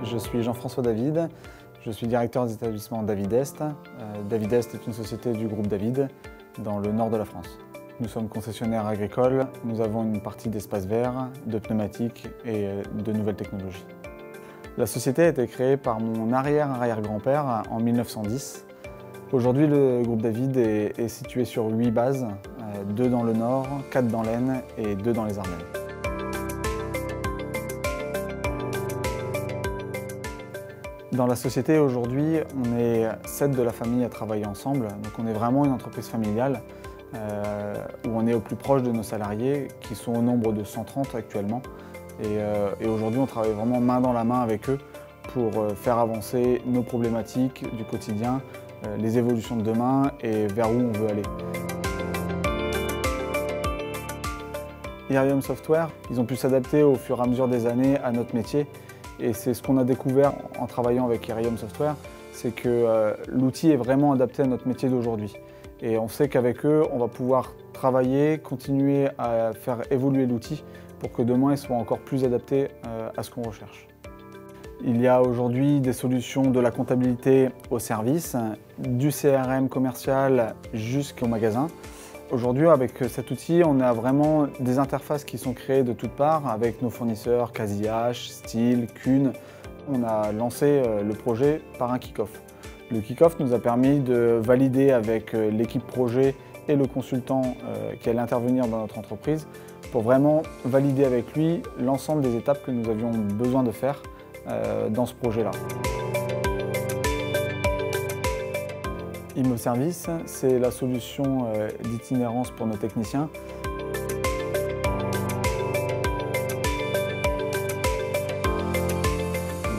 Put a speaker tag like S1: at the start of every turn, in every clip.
S1: Je suis Jean-François David, je suis directeur des établissements David Est. David Est est une société du groupe David dans le nord de la France. Nous sommes concessionnaires agricoles, nous avons une partie d'espaces verts, de pneumatiques et de nouvelles technologies. La société a été créée par mon arrière-arrière-grand-père en 1910. Aujourd'hui, le groupe David est situé sur 8 bases, 2 dans le nord, 4 dans l'Aisne et 2 dans les Ardennes. Dans la société aujourd'hui, on est 7 de la famille à travailler ensemble, donc on est vraiment une entreprise familiale où on est au plus proche de nos salariés qui sont au nombre de 130 actuellement. Et aujourd'hui, on travaille vraiment main dans la main avec eux pour faire avancer nos problématiques du quotidien, les évolutions de demain et vers où on veut aller. Irium Software, ils ont pu s'adapter au fur et à mesure des années à notre métier. Et c'est ce qu'on a découvert en travaillant avec Irium Software, c'est que l'outil est vraiment adapté à notre métier d'aujourd'hui. Et on sait qu'avec eux, on va pouvoir travailler, continuer à faire évoluer l'outil pour que demain, il soit encore plus adapté à ce qu'on recherche. Il y a aujourd'hui des solutions de la comptabilité au service, du CRM commercial jusqu'au magasin. Aujourd'hui, avec cet outil, on a vraiment des interfaces qui sont créées de toutes parts avec nos fournisseurs Casi-H, Steel, Kuhn. On a lancé le projet par un kick-off. Le kick-off nous a permis de valider avec l'équipe projet et le consultant qui allait intervenir dans notre entreprise pour vraiment valider avec lui l'ensemble des étapes que nous avions besoin de faire dans ce projet-là. ImoService, c'est la solution d'itinérance pour nos techniciens.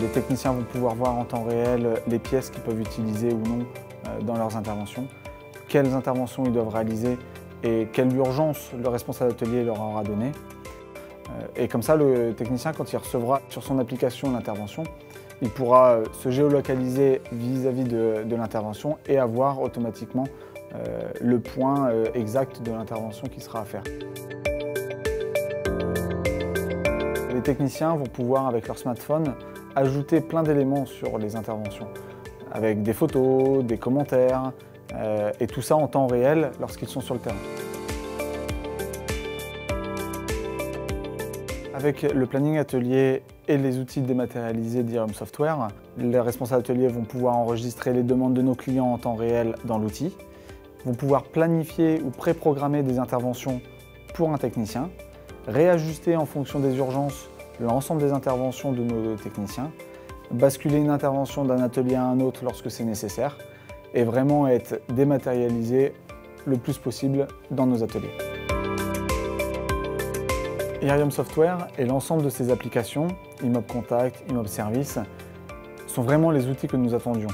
S1: Les techniciens vont pouvoir voir en temps réel les pièces qu'ils peuvent utiliser ou non dans leurs interventions, quelles interventions ils doivent réaliser et quelle urgence le responsable d'atelier leur aura donné. Et comme ça, le technicien, quand il recevra sur son application l'intervention, il pourra se géolocaliser vis-à-vis de l'intervention et avoir automatiquement le point exact de l'intervention qui sera à faire. Les techniciens vont pouvoir, avec leur smartphone, ajouter plein d'éléments sur les interventions, avec des photos, des commentaires, et tout ça en temps réel lorsqu'ils sont sur le terrain. Avec le planning atelier et les outils dématérialisés d'Irium Software, les responsables ateliers vont pouvoir enregistrer les demandes de nos clients en temps réel dans l'outil, vont pouvoir planifier ou préprogrammer des interventions pour un technicien, réajuster en fonction des urgences l'ensemble des interventions de nos techniciens, basculer une intervention d'un atelier à un autre lorsque c'est nécessaire et vraiment être dématérialisé le plus possible dans nos ateliers. Irium Software et l'ensemble de ses applications, ImobContact, ImobService, sont vraiment les outils que nous attendions.